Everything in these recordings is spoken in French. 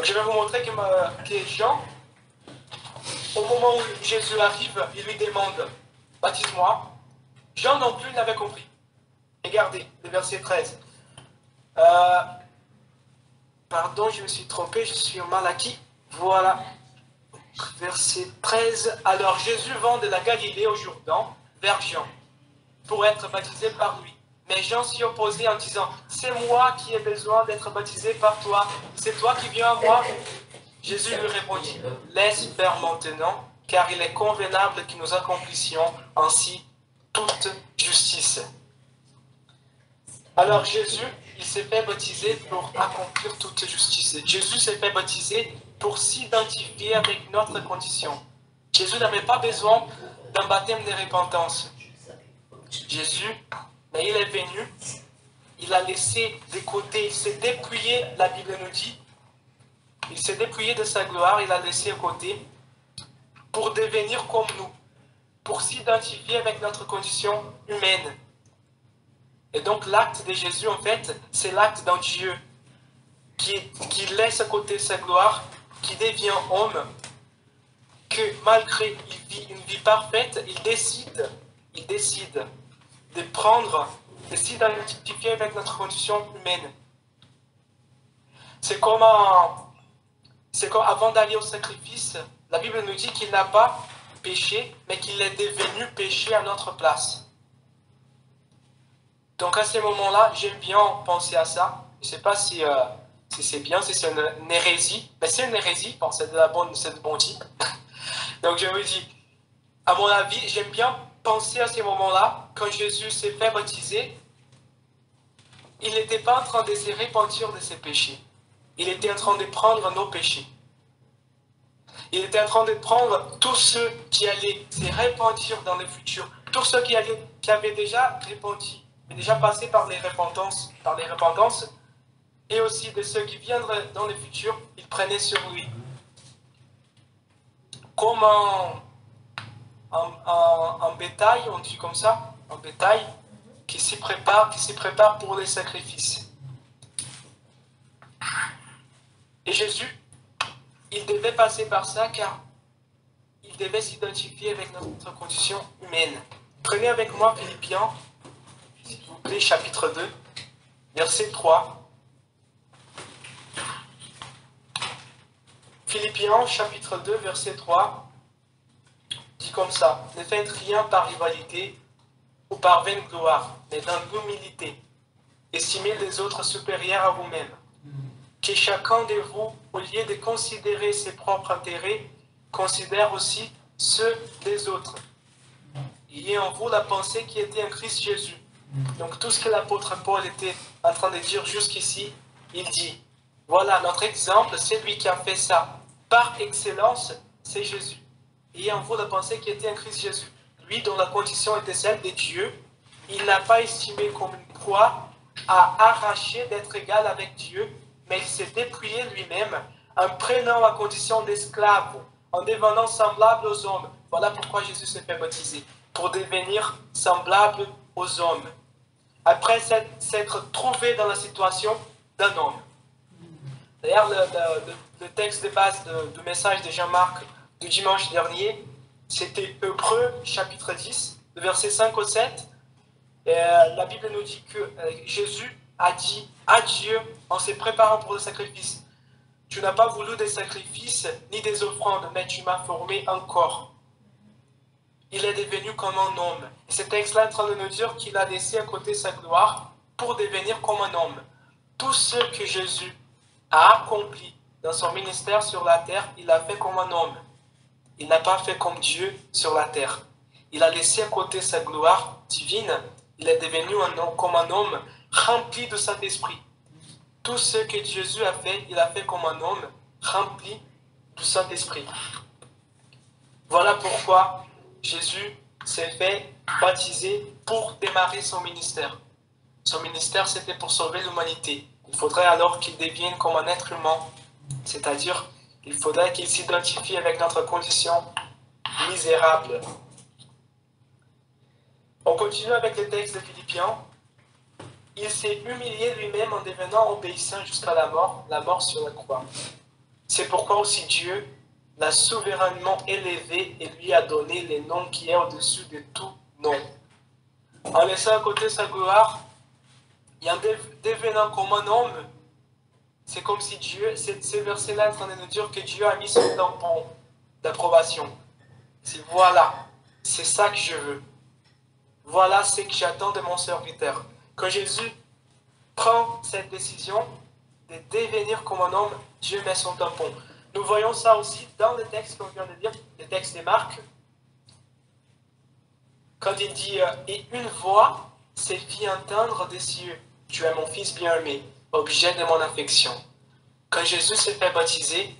Donc je vais vous montrer que Jean, au moment où Jésus arrive, il lui demande « Baptise-moi ». Jean non plus n'avait compris. Regardez, le verset 13. Pardon, je me suis trompé, je suis mal acquis. Voilà. Verset 13. Alors Jésus vint de la Galilée au Jourdain vers Jean pour être baptisé par lui. Mais Jean s'y opposait en disant, c'est moi qui ai besoin d'être baptisé par toi. C'est toi qui viens à moi. Jésus lui répondit, laisse faire maintenant, car il est convenable que nous accomplissions ainsi toute justice. Alors Jésus, il s'est fait baptiser pour accomplir toute justice. Jésus s'est fait baptiser pour s'identifier avec notre condition. Jésus n'avait pas besoin d'un baptême de repentance. Jésus, mais il est venu, il a laissé de côté, il s'est dépouillé, la Bible nous dit, il s'est dépouillé de sa gloire, il a laissé à côté pour devenir comme nous, pour s'identifier avec notre condition humaine. Et donc l'acte de Jésus, en fait, c'est l'acte d'un Dieu qui laisse à côté sa gloire, qui devient homme, que malgré il vit une vie parfaite, il décide de prendre, de s'identifier avec notre condition humaine. C'est comme avant d'aller au sacrifice, la Bible nous dit qu'il n'a pas péché, mais qu'il est devenu péché à notre place. Donc à ce moment-là, j'aime bien penser à ça. Je ne sais pas si c'est bien, si c'est une hérésie. Mais c'est une hérésie, bon, c'est de bon type. Donc je me dis, à mon avis, j'aime bien penser à ces moments-là, quand Jésus s'est fait baptiser, il n'était pas en train de se repentir de ses péchés. Il était en train de prendre nos péchés. Il était en train de prendre tous ceux qui allaient se repentir dans le futur, tous ceux qui avaient déjà repenti, déjà passé par les repentances, et aussi de ceux qui viendraient dans le futur, il prenait sur lui. Comme un bétail, on dit comme ça, un bétail qui s'y prépare pour les sacrifices. Et Jésus, il devait passer par ça car il devait s'identifier avec notre condition humaine. Prenez avec moi Philippiens, s'il vous plaît, chapitre 2, verset 3. Philippiens, chapitre 2, verset 3, dit comme ça, « Ne faites rien par rivalité ou par vaine gloire, mais dans l'humilité. Estimez les autres supérieurs à vous-même. Que chacun de vous, au lieu de considérer ses propres intérêts, considère aussi ceux des autres. Il y a en vous la pensée qui était en Christ Jésus. » Donc tout ce que l'apôtre Paul était en train de dire jusqu'ici, il dit, voilà, notre exemple, c'est lui qui a fait ça. Par excellence, c'est Jésus. Il y a en vous la pensée qui était en Christ Jésus. Lui, dont la condition était celle de Dieu, il n'a pas estimé comme une proie à arracher d'être égal avec Dieu, mais il s'est dépouillé lui-même en prenant la condition d'esclave, en devenant semblable aux hommes. Voilà pourquoi Jésus s'est fait baptiser, pour devenir semblable aux hommes. Après s'être trouvé dans la situation d'un homme. D'ailleurs, le texte de base du message de Jean-Marc du dimanche dernier, c'était Hébreux chapitre 10, versets 5 au 7. Et, la Bible nous dit que Jésus a dit à Dieu en se préparant pour le sacrifice, « Tu n'as pas voulu des sacrifices ni des offrandes, mais tu m'as formé un corps. » Il est devenu comme un homme. Et ce texte-là est en train de nous dire qu'il a laissé à côté sa gloire pour devenir comme un homme. Tout ce que Jésus a accompli dans son ministère sur la terre, il l'a fait comme un homme. Il n'a pas fait comme Dieu sur la terre. Il a laissé à côté sa gloire divine. Il est devenu comme un homme rempli de Saint-Esprit. Tout ce que Jésus a fait, il a fait comme un homme rempli du Saint-Esprit. Voilà pourquoi Jésus s'est fait baptiser pour démarrer son ministère. Son ministère, c'était pour sauver l'humanité. Il faudrait alors qu'il devienne comme un être humain, c'est-à-dire il faudrait qu'il s'identifie avec notre condition misérable. On continue avec le texte de Philippiens. Il s'est humilié lui-même en devenant obéissant jusqu'à la mort sur la croix. C'est pourquoi aussi Dieu l'a souverainement élevé et lui a donné les noms qui est au-dessus de tout nom. En laissant à côté sa gloire, et en devenant comme un homme, c'est comme si Dieu, ces versets-là sont en train de nous dire que Dieu a mis son tampon d'approbation. C'est voilà, c'est ça que je veux. Voilà ce que j'attends de mon serviteur. Quand Jésus prend cette décision de devenir comme un homme, Dieu met son tampon. Nous voyons ça aussi dans le texte qu'on vient de lire, le texte de Marc, quand il dit « Et une voix s'est fit entendre des cieux, tu es mon fils bien-aimé, objet de mon affection. » Quand Jésus s'est fait baptiser,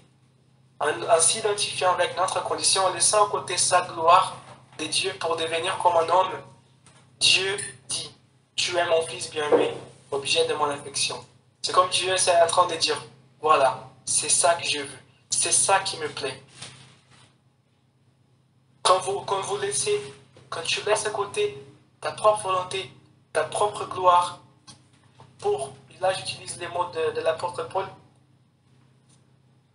en s'identifiant avec notre condition, en laissant à côté sa gloire de Dieu pour devenir comme un homme, Dieu dit « Tu es mon fils bien-aimé, objet de mon affection. » C'est comme Dieu est en train de dire « Voilà, c'est ça que je veux, c'est ça qui me plaît. » Quand tu laisses à côté ta propre volonté, ta propre gloire, pour, là j'utilise les mots de l'apôtre Paul,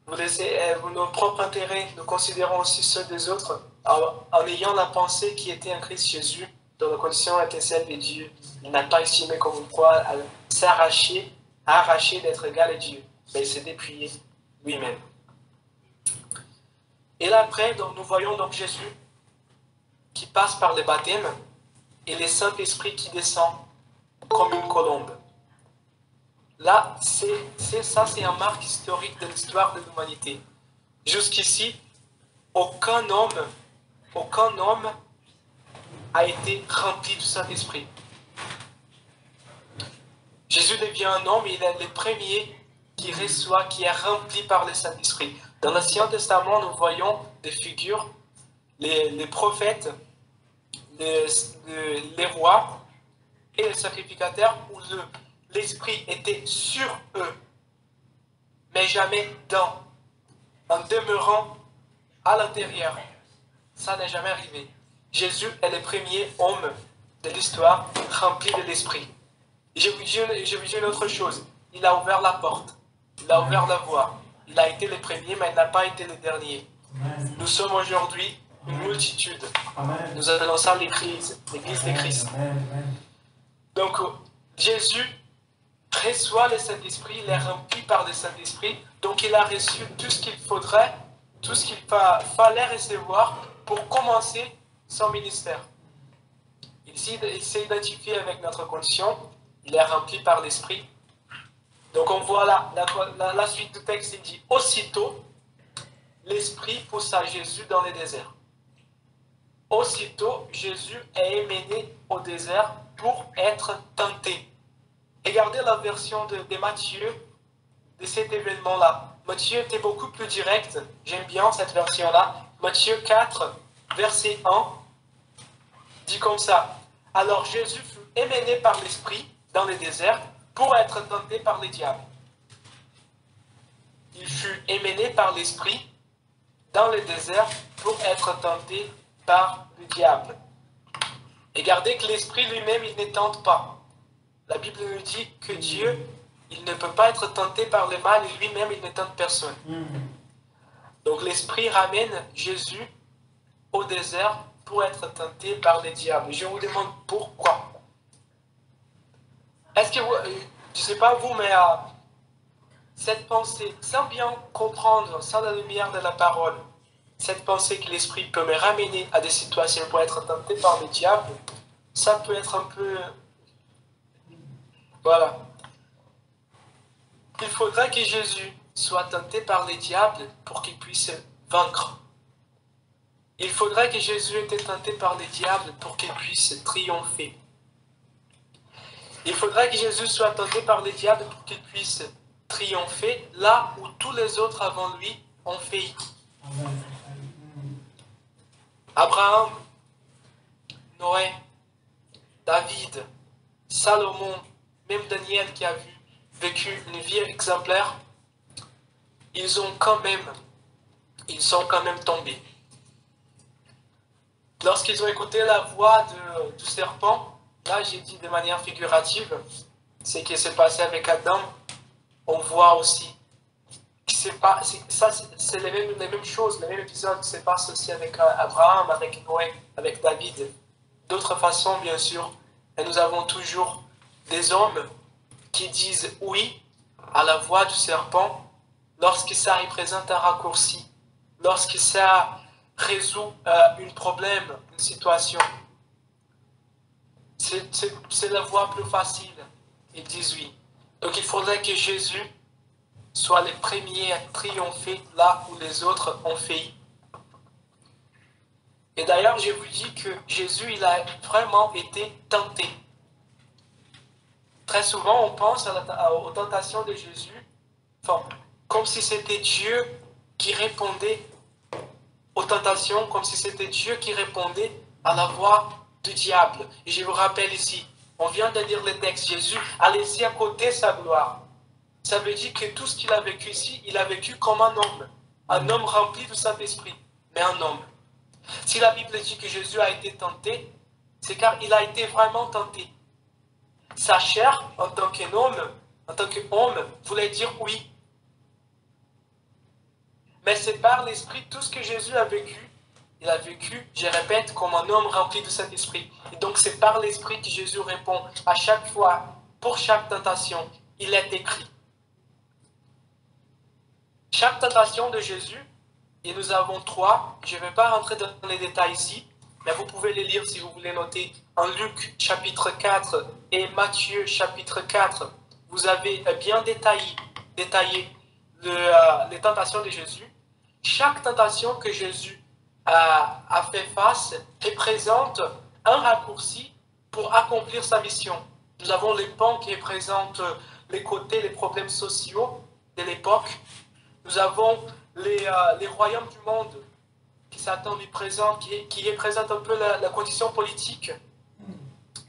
vous laissez nos propres intérêts, nous considérons aussi ceux des autres, en ayant la pensée qui était en Christ Jésus, dont la condition était celle de Dieu. Il n'a pas estimé comme quoi s'arracher, arracher d'être égal à Dieu, mais il s'est dépouillé lui-même. Et là après, donc, nous voyons donc Jésus qui passe par le baptême et le Saint-Esprit qui descend comme une colombe. Là, c'est un marque historique de l'histoire de l'humanité. Jusqu'ici, aucun homme a été rempli du Saint-Esprit. Jésus devient un homme et il est le premier qui reçoit, qui est rempli par le Saint-Esprit. Dans l'Ancien Testament, nous voyons des figures, les prophètes, les rois et les sacrificateurs où l'Esprit était sur eux, mais jamais en demeurant à l'intérieur. Ça n'est jamais arrivé. Jésus est le premier homme de l'histoire rempli de l'Esprit. J'ai vu une autre chose. Il a ouvert la porte. Il a ouvert la voie. Il a été le premier, mais il n'a pas été le dernier. Nous sommes aujourd'hui une multitude. Nous appelons ça l'Église de Christ. Donc, Jésus reçoit le Saint-Esprit, il est rempli par le Saint-Esprit, donc il a reçu tout ce qu'il faudrait, tout ce qu'il fallait recevoir pour commencer son ministère. Il s'est identifié avec notre condition, il est rempli par l'Esprit. Donc on voit là, la suite du texte, il dit « Aussitôt, l'Esprit poussa Jésus dans le désert. » Aussitôt, Jésus est mené au désert pour être tenté. Regardez la version de Matthieu de cet événement-là. Matthieu était beaucoup plus direct. J'aime bien cette version-là. Matthieu 4, verset 1, dit comme ça. « Alors Jésus fut emmené par l'Esprit dans le désert pour être tenté par le diable. » Il fut emmené par l'Esprit dans le désert pour être tenté par le diable. Regardez que l'Esprit lui-même, il ne tente pas. La Bible nous dit que Dieu, il ne peut pas être tenté par le mal et lui-même, il ne tente personne. Donc l'Esprit ramène Jésus au désert pour être tenté par le diable. Je vous demande pourquoi. Est-ce que vous, je ne sais pas vous, mais cette pensée, sans bien comprendre, sans la lumière de la parole, cette pensée que l'Esprit peut me ramener à des situations pour être tenté par le diable, ça peut être un peu... Voilà. Il faudrait que Jésus soit tenté par le diable pour qu'il puisse vaincre. Il faudrait que Jésus ait été tenté par le diable pour qu'il puisse triompher. Il faudrait que Jésus soit tenté par le diable pour qu'il puisse triompher là où tous les autres avant lui ont failli. Abraham, Noé, David, Salomon, même Daniel qui a vécu une vie exemplaire, ils sont quand même tombés. Lorsqu'ils ont écouté la voix du serpent, là j'ai dit de manière figurative, ce qui s'est passé avec Adam, on voit aussi c'est les mêmes choses, les mêmes épisodes qui se passent aussi avec Abraham, avec Noé, avec David. D'autres façons, bien sûr. Et nous avons toujours des hommes qui disent oui à la voix du serpent lorsque ça représente un raccourci, lorsque ça résout un problème, une situation. C'est la voie plus facile. Ils disent oui. Donc il faudrait que Jésus soit le premier à triompher là où les autres ont failli. Et d'ailleurs, je vous dis que Jésus, il a vraiment été tenté. Très souvent, on pense aux tentations de Jésus, comme si c'était Dieu qui répondait aux tentations, comme si c'était Dieu qui répondait à la voix du diable. Et je vous rappelle ici, on vient de lire le texte, Jésus a laissé à côté sa gloire. Ça veut dire que tout ce qu'il a vécu ici, il a vécu comme un homme rempli du Saint-Esprit, mais un homme. Si la Bible dit que Jésus a été tenté, c'est car il a été vraiment tenté. Sa chair, en tant qu'homme, voulait dire oui. Mais c'est par l'Esprit, tout ce que Jésus a vécu, il a vécu, je répète, comme un homme rempli de Saint-Esprit. Et donc c'est par l'Esprit que Jésus répond à chaque fois, pour chaque tentation, il est écrit. Chaque tentation de Jésus, et nous avons 3, je ne vais pas rentrer dans les détails ici, mais vous pouvez les lire si vous voulez noter. En Luc chapitre 4 et Matthieu chapitre 4, vous avez bien détaillé les tentations de Jésus. Chaque tentation que Jésus a fait face représente un raccourci pour accomplir sa mission. Nous avons les pans qui représentent les côtés, les problèmes sociaux de l'époque. Nous avons les royaumes du monde qui Satan lui présente, qui représente un peu la condition politique.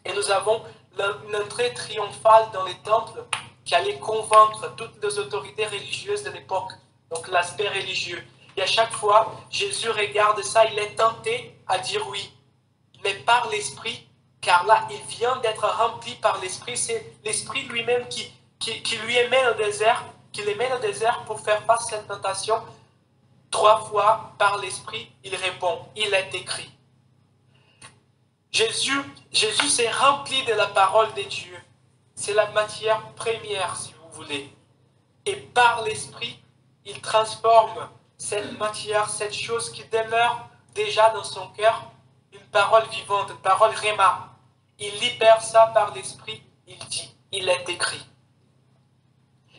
Et nous avons l'entrée triomphale dans les temples qui allait convaincre toutes les autorités religieuses de l'époque, donc l'aspect religieux. Et à chaque fois, Jésus regarde ça, il est tenté à dire oui, mais par l'Esprit, car là, il vient d'être rempli par l'Esprit. C'est l'Esprit lui-même qui lui mène au désert, qui les mène au désert pour faire face à cette tentation. 3 fois, par l'Esprit, il répond, il est écrit. Jésus s'est rempli de la parole de Dieu. C'est la matière première, si vous voulez. Et par l'Esprit, il transforme cette matière, cette chose qui demeure déjà dans son cœur, une parole vivante, une parole réma. Il libère ça par l'Esprit, il dit, il est écrit.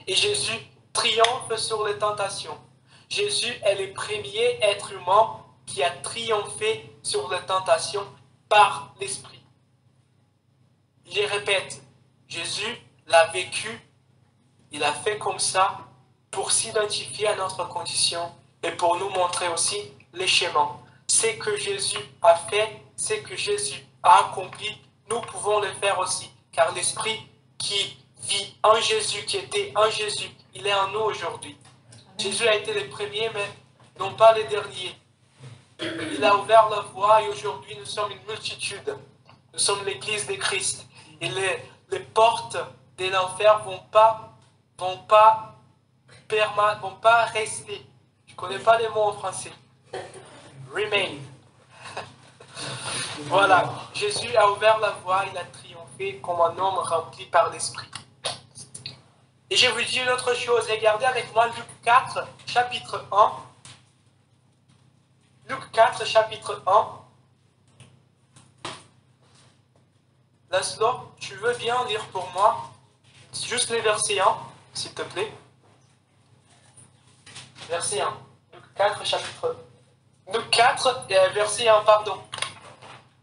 Et Jésus triomphe sur les tentations. Jésus est le premier être humain qui a triomphé sur les tentations par l'Esprit. Je répète, Jésus l'a vécu, il a fait comme ça pour s'identifier à notre condition et pour nous montrer aussi les chemins. Ce que Jésus a fait, ce que Jésus a accompli, nous pouvons le faire aussi. Car l'Esprit qui vit en Jésus, qui était en Jésus, il est en nous aujourd'hui. Jésus a été le premier, mais non pas le dernier. Il a ouvert la voie et aujourd'hui nous sommes une multitude. Nous sommes l'Église de Christ. Et les portes de l'enfer vont pas rester. Je ne connais pas les mots en français. Remain. Voilà. Jésus a ouvert la voie, il a triomphé comme un homme rempli par l'Esprit. Et je vous dis une autre chose. Regardez avec moi Luc 4, chapitre 1. Luc 4, chapitre 1. Laszlo, tu veux bien lire pour moi juste les versets 1, s'il te plaît. Verset 1. Luc 4, chapitre 1. Luc 4, verset 1, pardon.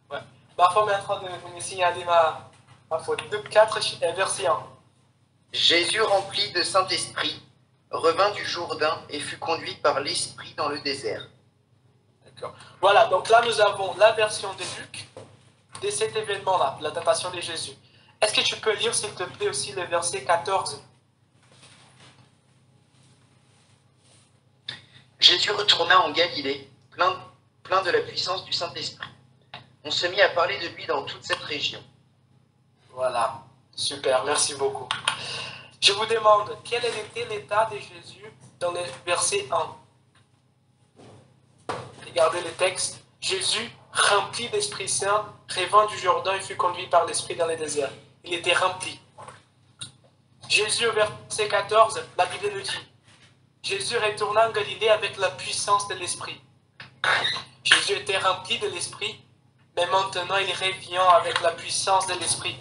Ouais. Ma femme est en train de me signaler ma faute. Luc 4, verset 1. Jésus, rempli de Saint-Esprit, revint du Jourdain et fut conduit par l'Esprit dans le désert. D'accord. Voilà, donc là nous avons la version de Luc de cet événement-là, la tentation de Jésus. Est-ce que tu peux lire, s'il te plaît, aussi le verset 14? Jésus retourna en Galilée, plein de la puissance du Saint-Esprit. On se mit à parler de lui dans toute cette région. Voilà, super, merci beaucoup. Je vous demande, quel était l'état de Jésus dans le verset 1? Regardez le texte. Jésus, rempli d'Esprit Saint, rêvant du Jourdain, il fut conduit par l'Esprit dans le désert. Il était rempli. Jésus, au verset 14, la Bible nous dit, Jésus retourna en Galilée avec la puissance de l'Esprit. Jésus était rempli de l'Esprit, mais maintenant il revient avec la puissance de l'Esprit.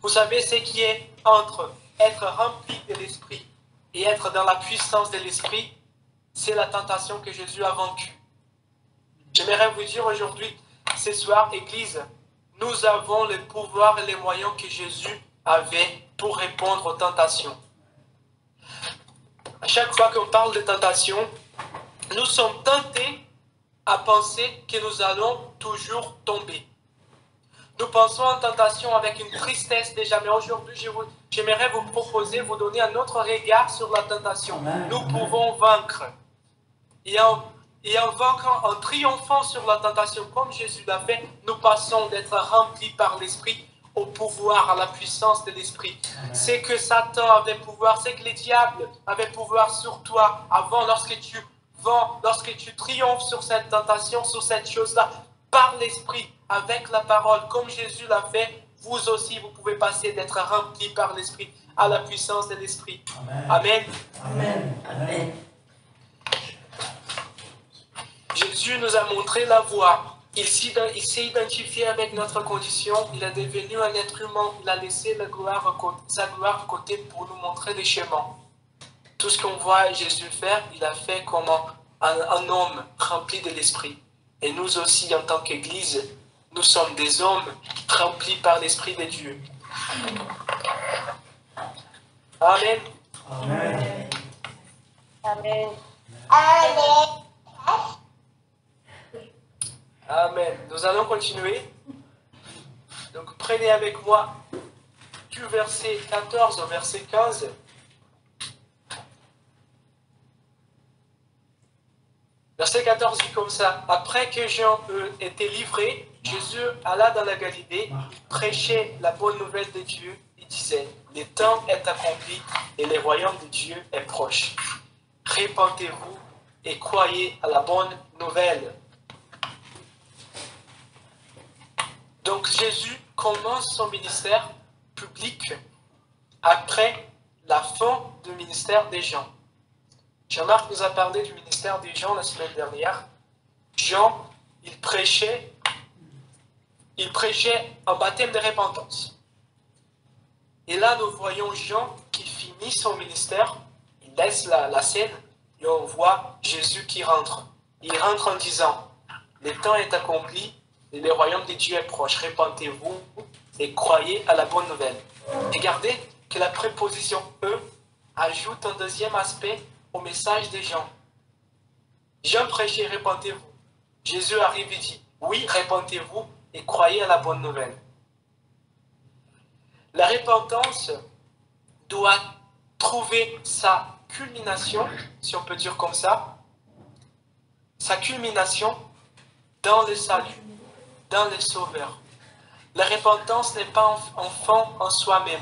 Vous savez ce qui est entre être rempli de l'Esprit et être dans la puissance de l'Esprit, c'est la tentation que Jésus a vaincue. J'aimerais vous dire aujourd'hui, ce soir, Église, nous avons le pouvoir et les moyens que Jésus avait pour répondre aux tentations. À chaque fois qu'on parle de tentation, nous sommes tentés à penser que nous allons toujours tomber. Nous pensons en tentation avec une tristesse déjà, mais aujourd'hui, j'aimerais vous proposer, vous donner un autre regard sur la tentation. Nous pouvons vaincre. Et en vainquant, en triomphant sur la tentation, comme Jésus l'a fait, nous passons d'être remplis par l'Esprit au pouvoir, à la puissance de l'Esprit. C'est que Satan avait pouvoir, c'est que les diables avaient pouvoir sur toi avant, lorsque tu triomphes sur cette tentation, sur cette chose-là, par l'Esprit, avec la parole, comme Jésus l'a fait, vous aussi, vous pouvez passer d'être remplis par l'Esprit à la puissance de l'Esprit. Amen. Amen. Amen. Jésus nous a montré la voie. Il s'est identifié avec notre condition. Il est devenu un être humain. Il a laissé sa gloire à côté pour nous montrer les chemins. Tout ce qu'on voit Jésus faire, il a fait comme un homme rempli de l'Esprit. Et nous aussi, en tant qu'Église, nous sommes des hommes remplis par l'Esprit de Dieu. Amen. Amen. Amen. Amen. Amen. Nous allons continuer. Donc prenez avec moi du verset 14 au verset 15. Verset 14 dit comme ça. Après que Jean était livré, Jésus alla dans la Galilée, il prêchait la bonne nouvelle de Dieu. Il disait, le temps est accompli et le royaume de Dieu est proche. Répentez-vous et croyez à la bonne nouvelle. Donc Jésus commence son ministère public après la fin du ministère des Jean. Jean-Marc nous a parlé du ministère des Jean la semaine dernière. Jean, il prêchait un baptême de repentance. Et là, nous voyons Jean qui finit son ministère, il laisse la scène et on voit Jésus qui rentre. Il rentre en disant, le temps est accompli et le royaume de Dieu est proche. Répentez-vous et croyez à la bonne nouvelle. Regardez que la préposition « eux » ajoute un deuxième aspect au message des gens. Jean prêchait, répentez-vous. Jésus arrive et dit, oui, répentez-vous et croyez à la bonne nouvelle. La repentance doit trouver sa culmination, si on peut dire comme ça, sa culmination dans le salut, dans le Sauveur. La repentance n'est pas un fin en soi-même.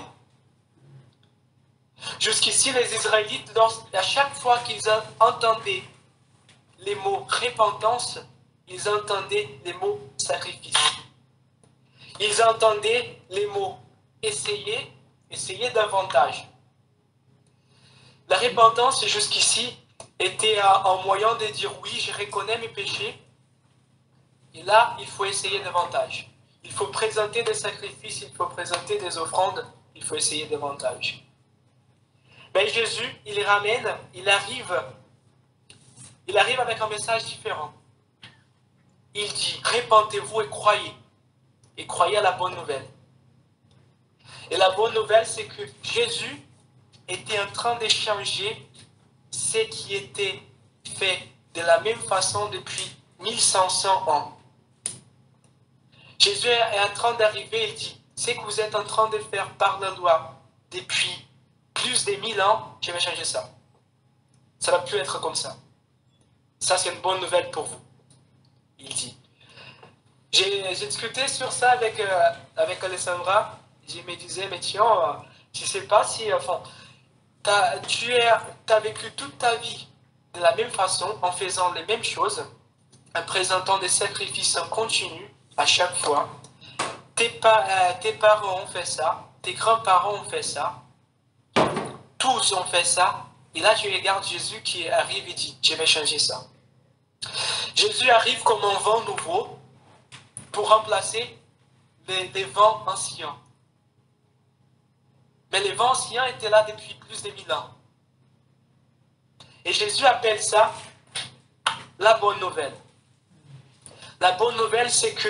Jusqu'ici, les Israélites, à chaque fois qu'ils entendaient les mots repentance, ils entendaient les mots sacrifice. Ils entendaient les mots essayer davantage. La repentance, jusqu'ici, était un moyen de dire oui, je reconnais mes péchés. Et là, il faut essayer davantage. Il faut présenter des sacrifices, il faut présenter des offrandes, il faut essayer davantage. Mais Jésus, il arrive avec un message différent. Il dit, répentez-vous et croyez à la bonne nouvelle. Et la bonne nouvelle, c'est que Jésus était en train d'échanger ce qui était fait de la même façon depuis 1500 ans. Jésus est en train d'arriver, il dit, ce que vous êtes en train de faire par la loi depuis plus de 1000 ans, je vais changer ça. Ça ne va plus être comme ça. Ça, c'est une bonne nouvelle pour vous. Il dit. J'ai discuté sur ça avec Alessandra. Je me disais, mais tiens, je ne sais pas si... Enfin, tu as vécu toute ta vie de la même façon, en faisant les mêmes choses, en présentant des sacrifices en continu à chaque fois. Tes parents ont fait ça, tes grands-parents ont fait ça, tous ont fait ça. Et là, tu regardes Jésus qui arrive et dit, je vais changer ça. Jésus arrive comme un vent nouveau pour remplacer les vents anciens. Mais les vents anciens étaient là depuis plus de 1000 ans. Et Jésus appelle ça la bonne nouvelle. La bonne nouvelle, c'est que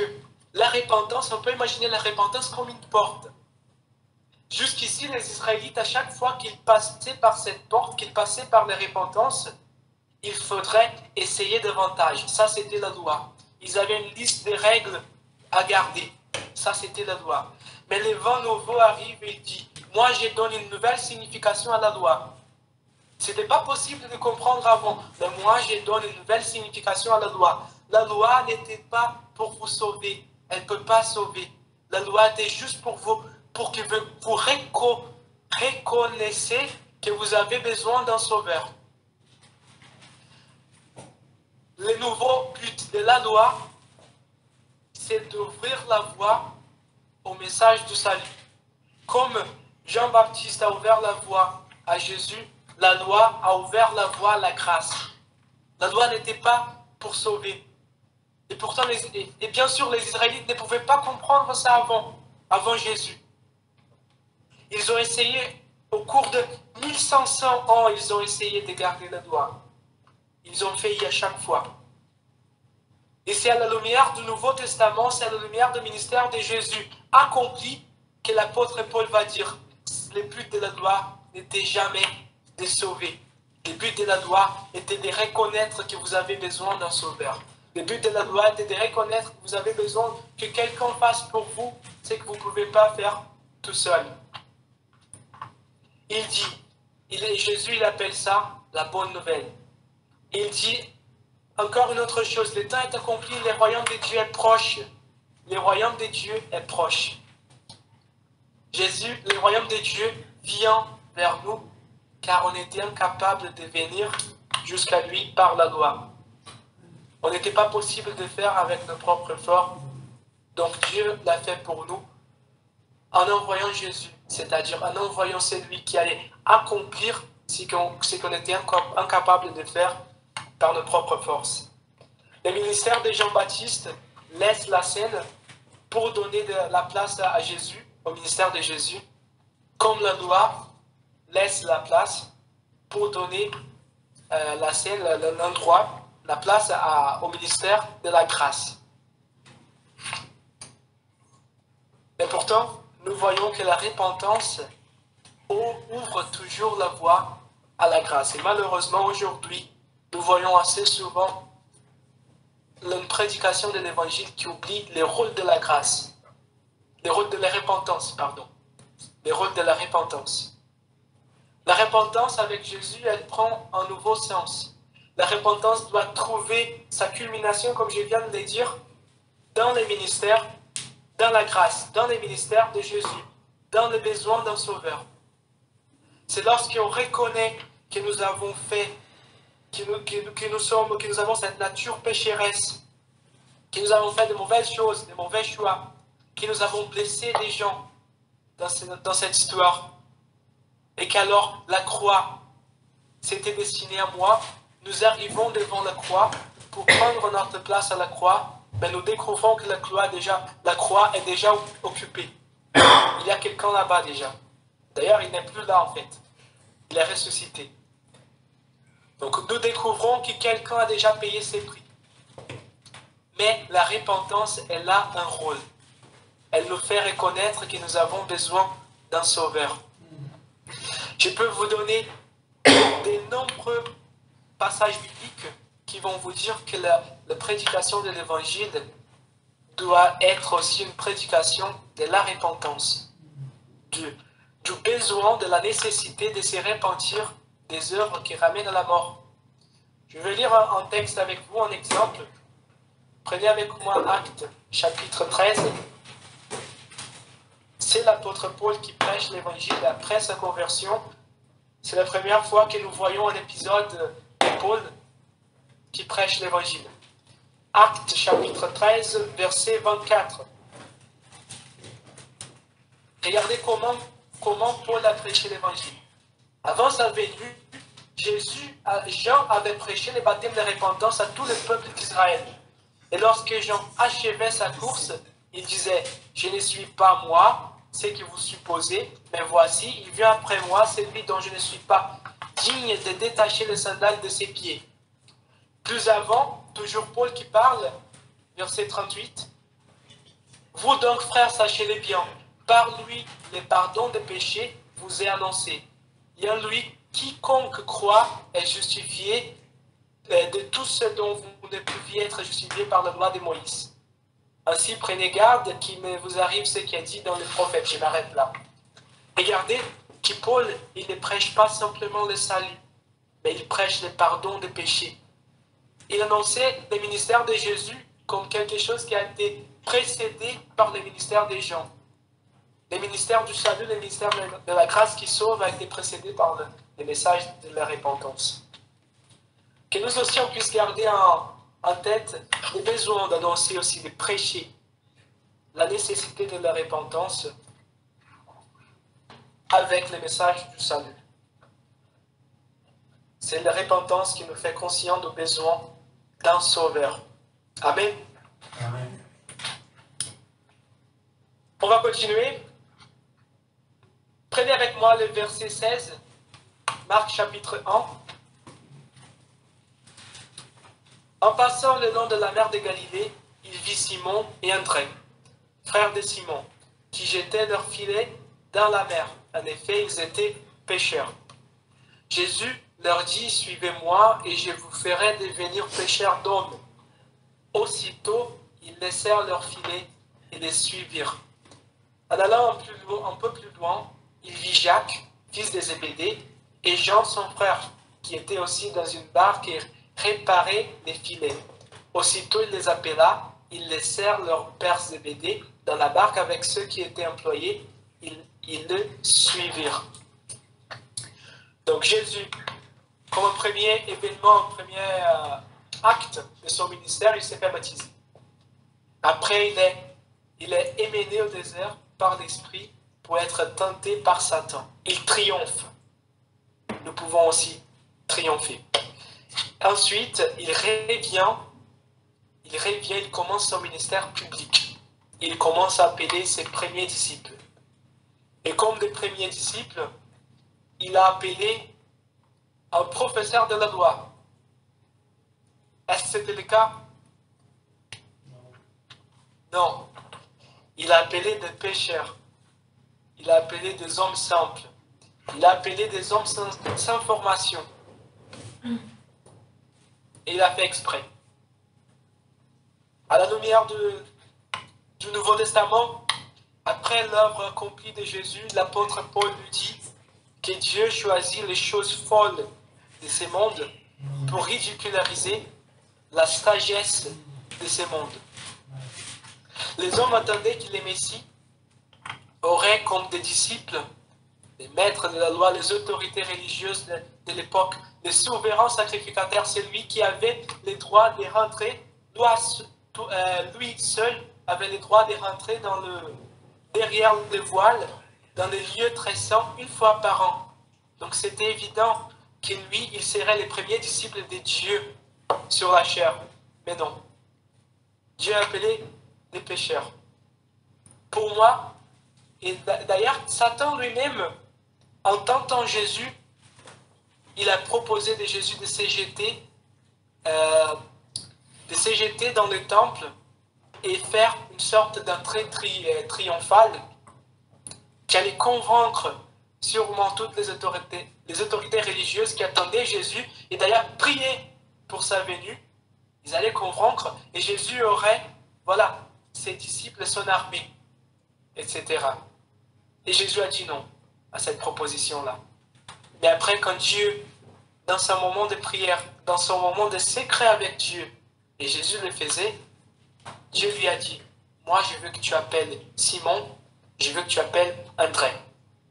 la repentance, on peut imaginer la repentance comme une porte. Jusqu'ici, les Israélites, à chaque fois qu'ils passaient par cette porte, qu'ils passaient par la repentance, il faudrait essayer davantage. Ça, c'était la loi. Ils avaient une liste de règles à garder. Ça, c'était la loi. Mais le vent nouveau arrive et il dit, moi, je donne une nouvelle signification à la loi. Ce n'était pas possible de comprendre avant. Mais moi, je donne une nouvelle signification à la loi. La loi n'était pas pour vous sauver. Elle ne peut pas sauver. La loi était juste pour vous, pour que vous reconnaissiez que vous avez besoin d'un sauveur. Le nouveau but de la loi, c'est d'ouvrir la voie au message du salut. Comme Jean-Baptiste a ouvert la voie à Jésus, la loi a ouvert la voie à la grâce. La loi n'était pas pour sauver. Et pourtant, et bien sûr, les Israélites ne pouvaient pas comprendre ça avant Jésus. Ils ont essayé, au cours de 1500 ans, ils ont essayé de garder la loi. Ils ont failli à chaque fois. Et c'est à la lumière du Nouveau Testament, c'est à la lumière du ministère de Jésus accompli que l'apôtre Paul va dire, le but de la loi n'était jamais de sauver. Le but de la loi était de reconnaître que vous avez besoin d'un sauveur. Le but de la loi était de reconnaître que vous avez besoin que quelqu'un fasse pour vous ce que vous ne pouvez pas faire tout seul. Il dit, Jésus il appelle ça la bonne nouvelle. Il dit encore une autre chose, le temps est accompli, le royaume de Dieu est proche. Le royaume de Dieu est proche. Jésus, le royaume de Dieu vient vers nous, car on était incapable de venir jusqu'à lui par la loi. On n'était pas possible de faire avec nos propres forces. Donc Dieu l'a fait pour nous en envoyant Jésus, c'est-à-dire en envoyant celui qui allait accomplir ce qu'on était incapable de faire par nos propres forces. Le ministère de Jean-Baptiste laisse la scène pour donner de la place à Jésus, au ministère de Jésus, comme la loi laisse la place pour donner la scène, l'endroit, la place au ministère de la grâce. Mais pourtant, nous voyons que la repentance ouvre toujours la voie à la grâce. Et malheureusement, aujourd'hui, nous voyons assez souvent une prédication de l'évangile qui oublie le rôle de la grâce, le rôle de la repentance, pardon, le rôle de la repentance. La repentance avec Jésus, elle prend un nouveau sens. La repentance doit trouver sa culmination, comme je viens de le dire, dans les ministères, dans la grâce, dans les ministères de Jésus, dans le besoin d'un sauveur. C'est lorsqu'on reconnaît que nous avons fait, que nous avons cette nature pécheresse, que nous avons fait de mauvaises choses, de mauvais choix, que nous avons blessé des gens dans cette histoire, et qu'alors la croix s'était destinée à moi. Nous arrivons devant la croix pour prendre notre place à la croix, mais nous découvrons que la croix est déjà occupée. Il y a quelqu'un là-bas déjà. D'ailleurs, il n'est plus là en fait. Il est ressuscité. Donc nous découvrons que quelqu'un a déjà payé ses prix. Mais la repentance, elle a un rôle. Elle nous fait reconnaître que nous avons besoin d'un sauveur. Je peux vous donner de nombreux passages bibliques qui vont vous dire que la prédication de l'évangile doit être aussi une prédication de la repentance, du besoin, de la nécessité de se repentir des œuvres qui ramènent à la mort. Je vais lire un texte avec vous, un exemple. Prenez avec moi Actes, chapitre 13. C'est l'apôtre Paul qui prêche l'évangile après sa conversion. C'est la première fois que nous voyons un épisode de Paul qui prêche l'évangile. Actes chapitre 13, verset 24. Regardez comment Paul a prêché l'évangile. Avant sa venue, Jean avait prêché le baptême de repentance à tout le peuple d'Israël. Et lorsque Jean achevait sa course, il disait, « Je ne suis pas moi, ce que vous supposez, mais voici, il vient après moi, celui dont je ne suis pas digne de détacher les sandales de ses pieds. » Plus avant, toujours Paul qui parle, verset 38, « Vous donc, frères, sachez-le bien, par lui, le pardon des péchés vous est annoncé. Et en lui, quiconque croit est justifié de tout ce dont vous ne pouviez être justifié par la loi de Moïse. Ainsi, prenez garde qu'il ne vous arrive ce qui est dit dans les prophètes. » Je m'arrête là. Regardez que Paul, il ne prêche pas simplement le salut, mais il prêche le pardon des péchés. Il annonçait le ministère de Jésus comme quelque chose qui a été précédé par le ministère des gens. Le ministère du salut, le ministère de la grâce qui sauve a été précédé par le message de la repentance. Que nous aussi on puisse garder en tête le besoin d'annoncer aussi, de prêcher la nécessité de la repentance avec le message du salut. C'est la repentance qui nous fait conscients du besoin d'un sauveur. Amen. Amen. On va continuer. Prenez avec moi le verset 16, Marc chapitre 1. En passant le long de la mer de Galilée, il vit Simon et André, frères de Simon, qui jetaient leurs filets dans la mer. En effet, ils étaient pêcheurs. Jésus leur dit, « Suivez-moi et je vous ferai devenir pêcheurs d'hommes. » Aussitôt, ils laissèrent leurs filets et les suivirent. En allant un peu plus loin, il vit Jacques, fils de Zébédée, et Jean, son frère, qui était aussi dans une barque et réparait les filets. Aussitôt, il les appela, ils laissèrent leur père Zébédée dans la barque avec ceux qui étaient employés, ils le suivirent. Donc Jésus, comme un premier événement, un premier acte de son ministère, il s'est fait baptiser. Après, il est émené au désert par l'Esprit pour être tenté par Satan. Il triomphe. Nous pouvons aussi triompher. Ensuite, il revient, il commence son ministère public. Il commence à appeler ses premiers disciples. Et comme des premiers disciples, il a appelé un professeur de la loi. Est-ce que c'était le cas? Non. Il a appelé des pécheurs. Il a appelé des hommes simples. Il a appelé des hommes sans formation. Et il a fait exprès. À la lumière du Nouveau Testament, après l'œuvre accomplie de Jésus, l'apôtre Paul lui dit que Dieu choisit les choses folles de ce monde pour ridiculariser la sagesse de ce monde. Les hommes attendaient que les Messies auraient comme des disciples, les maîtres de la loi, les autorités religieuses de l'époque, le souverain sacrificateur, celui qui avait le droit de rentrer, lui seul avait le droit de rentrer derrière le voile, dans les lieux très saints, une fois par an. Donc c'était évident que lui, il serait le premier disciple de Dieu sur la chair. Mais non. Dieu a appelé les pécheurs. Pour moi, et d'ailleurs, Satan lui-même, en tentant Jésus, il a proposé de Jésus de se jeter dans le temple et faire une sorte d'entrée triomphale qui allait convaincre sûrement toutes les autorités religieuses qui attendaient Jésus et d'ailleurs prier pour sa venue. Ils allaient convaincre et Jésus aurait, voilà, ses disciples, son armée, etc. Et Jésus a dit non à cette proposition-là. Mais après, quand Dieu, dans son moment de prière, dans son moment de secret avec Dieu, et Jésus le faisait, Dieu lui a dit, moi je veux que tu appelles Simon, je veux que tu appelles André,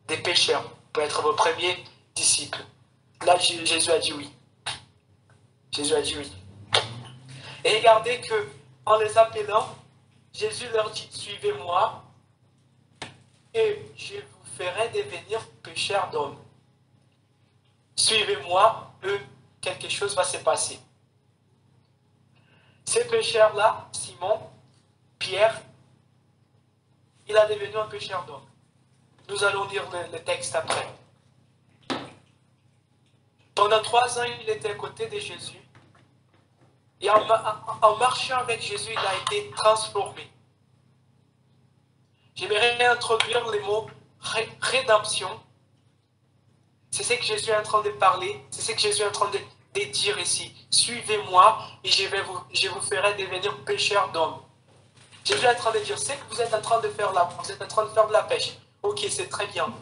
des pécheurs, pour être vos premiers disciples. Là, Jésus a dit oui. Jésus a dit oui. Et regardez que en les appelant, Jésus leur dit, suivez-moi et je vous ferai devenir pécheurs d'hommes. Suivez-moi, quelque chose va se passer. Ces pécheurs-là, Simon, Pierre, il a devenu un pécheur d'hommes. Nous allons lire le texte après. Pendant 3 ans, il était à côté de Jésus. Et en marchant avec Jésus, il a été transformé. J'aimerais introduire le mot rédemption. C'est ce que Jésus est en train de parler. C'est ce que Jésus est en train de dire ici. Suivez-moi et je vous ferai devenir pécheurs d'hommes. Jésus est en train de dire, c'est que vous êtes en train de faire là. Vous êtes en train de faire de la pêche. Ok, c'est très bien.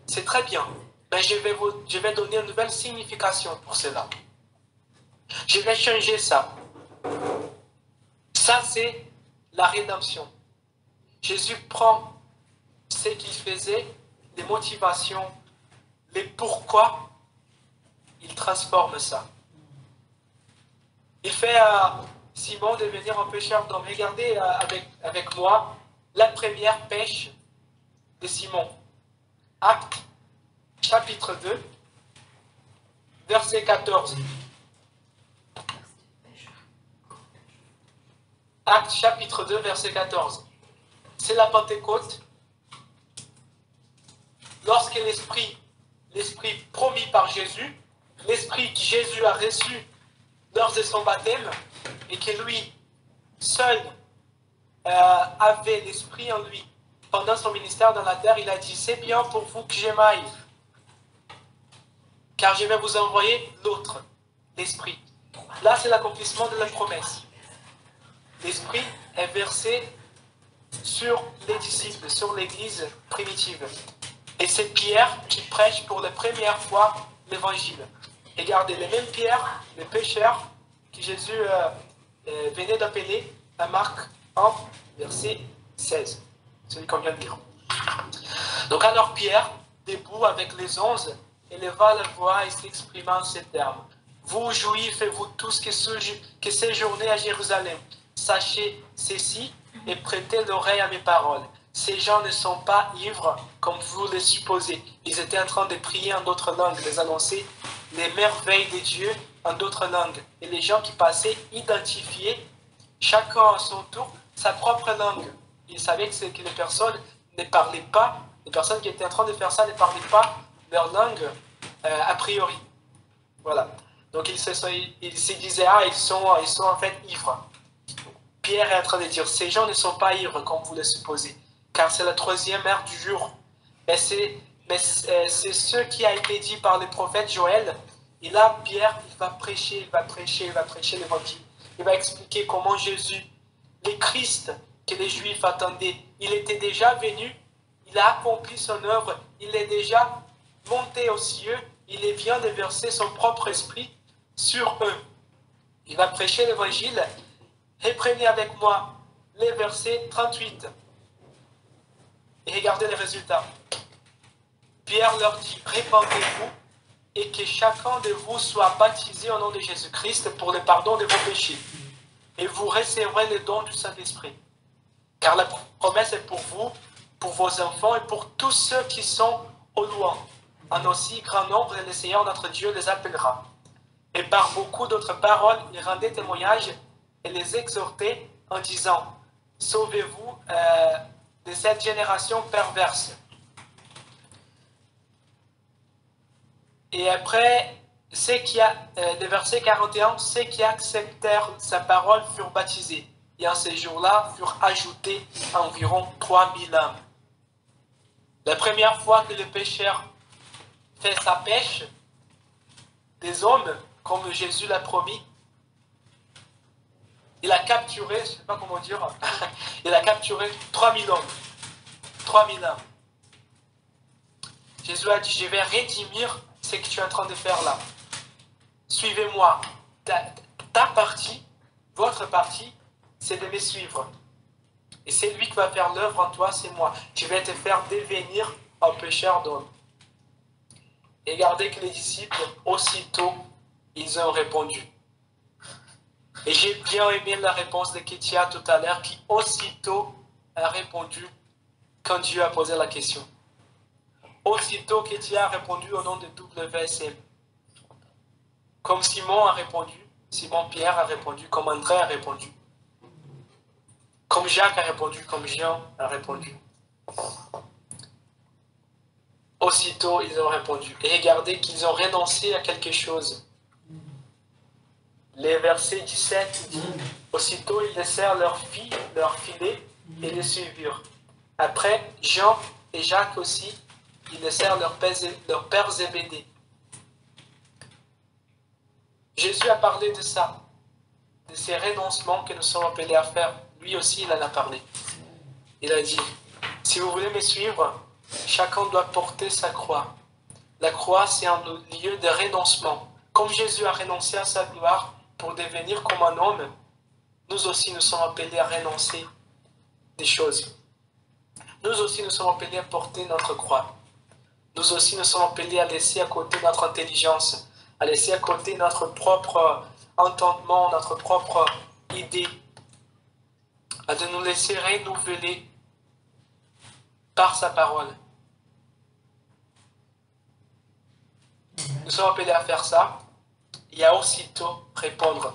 C'est très bien. Mais je vais donner une nouvelle signification pour cela. Je vais changer ça. Ça, c'est la rédemption. Jésus prend ce qu'il faisait, les motivations, les pourquoi, il transforme ça. Il fait à Simon devenir un pécheur d'hommes. Regardez avec moi la première pêche de Simon. Actes, chapitre 2, verset 14. Actes chapitre 2, verset 14. C'est la Pentecôte. Lorsque l'Esprit promis par Jésus, l'Esprit que Jésus a reçu lors de son baptême, et que lui seul avait l'Esprit en lui pendant son ministère dans la terre, il a dit, c'est bien pour vous que je m'aille, car je vais vous envoyer l'autre, l'Esprit. Là, c'est l'accomplissement de la promesse. L'Esprit est versé sur les disciples, sur l'Église primitive. Et c'est Pierre qui prêche pour la première fois l'Évangile. Regardez, les mêmes Pierre, les pécheurs que Jésus venait d'appeler à Marc 1, verset 16. Celui qu'on vient de lire. Donc alors Pierre, debout avec les 11, éleva la voix et s'exprima en ces termes. Vous, Juifs, et vous tous qui séjournez à Jérusalem, sachez ceci et prêtez l'oreille à mes paroles. Ces gens ne sont pas ivres comme vous le supposez. Ils étaient en train de prier en d'autres langues, de annoncer les merveilles de Dieu en d'autres langues. Et les gens qui passaient identifiaient, chacun à son tour, sa propre langue. Ils savaient que les personnes ne parlaient pas, les personnes qui étaient en train de faire ça ne parlaient pas leur langue a priori. Voilà. Donc ils se disaient, ils sont en fait ivres. Pierre est en train de dire, ces gens ne sont pas ivres comme vous le supposez, car c'est la 3e heure du jour. Mais c'est ce qui a été dit par le prophète Joël. Et là, Pierre, il va prêcher l'évangile. Il va expliquer comment Jésus, le Christ que les Juifs attendaient, il était déjà venu, il a accompli son œuvre, il est déjà monté aux cieux, il vient de verser son propre esprit sur eux. Il va prêcher l'évangile. Reprenez avec moi les versets 38 et regardez les résultats. Pierre leur dit, répandez-vous et que chacun de vous soit baptisé au nom de Jésus-Christ pour le pardon de vos péchés. Et vous recevrez le don du Saint-Esprit. Car la promesse est pour vous, pour vos enfants et pour tous ceux qui sont au loin. En aussi grand nombre, le Seigneur notre Dieu les appellera. Et par beaucoup d'autres paroles, il rendait témoignage et les exhortait en disant, sauvez-vous de cette génération perverse. Et après, le verset 41, ceux qui acceptèrent sa parole furent baptisés. Et en ces jours-là furent ajoutés environ 3000 âmes. La première fois que le pécheur fait sa pêche, des hommes, comme Jésus l'a promis, il a capturé, je ne sais pas comment dire, il a capturé 3000 hommes. 3000 âmes. Jésus a dit, je vais redimir ce que tu es en train de faire là. Suivez-moi. Ta partie, votre partie, c'est de me suivre. Et c'est lui qui va faire l'œuvre en toi, c'est moi. Je vais te faire devenir un pécheur d'hommes. Et regardez que les disciples, aussitôt, ils ont répondu. Et j'ai bien aimé la réponse de Kétia tout à l'heure, qui aussitôt a répondu quand Dieu a posé la question. Aussitôt, Kétia a répondu au nom de WSM. Comme Simon a répondu, Simon-Pierre a répondu, comme André a répondu. Comme Jacques a répondu, comme Jean a répondu. Aussitôt, ils ont répondu. Et regardez qu'ils ont renoncé à quelque chose. Les versets 17 dit, aussitôt ils laissèrent leur filet et les suivirent. Après, Jean et Jacques aussi, ils laissèrent leur père Zébédée. Jésus a parlé de ça, de ces renoncements que nous sommes appelés à faire. Lui aussi, il en a parlé. Il a dit, si vous voulez me suivre, chacun doit porter sa croix. La croix, c'est un lieu de renoncement. Comme Jésus a renoncé à sa gloire pour devenir comme un homme, nous aussi, nous sommes appelés à renoncer des choses. Nous aussi, nous sommes appelés à porter notre croix. Nous aussi, nous sommes appelés à laisser à côté notre intelligence, à laisser à côté notre propre entendement, notre propre idée, à de nous laisser renouveler par sa parole. Nous sommes appelés à faire ça et à aussitôt répondre,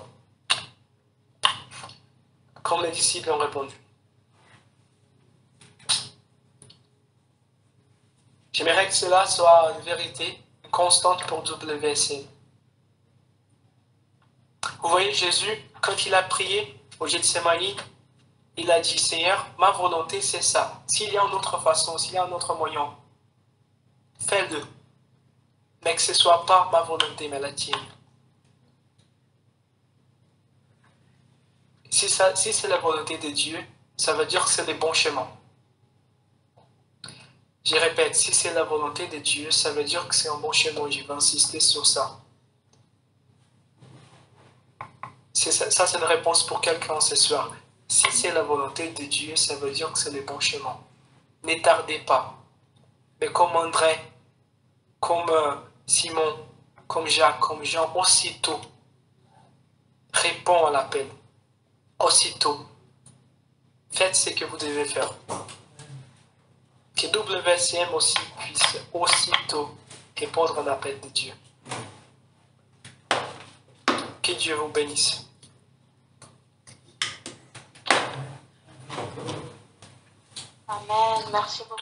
comme les disciples ont répondu. J'aimerais que cela soit une vérité, une constante pour WSN. Vous voyez, Jésus, quand il a prié au Gethsémani, il a dit, Seigneur, ma volonté c'est ça. S'il y a une autre façon, s'il y a un autre moyen, fais-le. Mais que ce ne soit pas ma volonté, mais la tienne. Si c'est la volonté de Dieu, ça veut dire que c'est le bon chemin. Je répète, si c'est la volonté de Dieu, ça veut dire que c'est un bon chemin. Je vais insister sur ça. Ça, c'est une réponse pour quelqu'un ce soir. Si c'est la volonté de Dieu, ça veut dire que c'est le bon chemin. Ne tardez pas. Mais comme André, comme Simon, comme Jacques, comme Jean, aussitôt, réponds à l'appel. Aussitôt, faites ce que vous devez faire. Que WCM aussi puisse aussitôt répondre à l'appel de Dieu. Que Dieu vous bénisse. Amen. Merci beaucoup.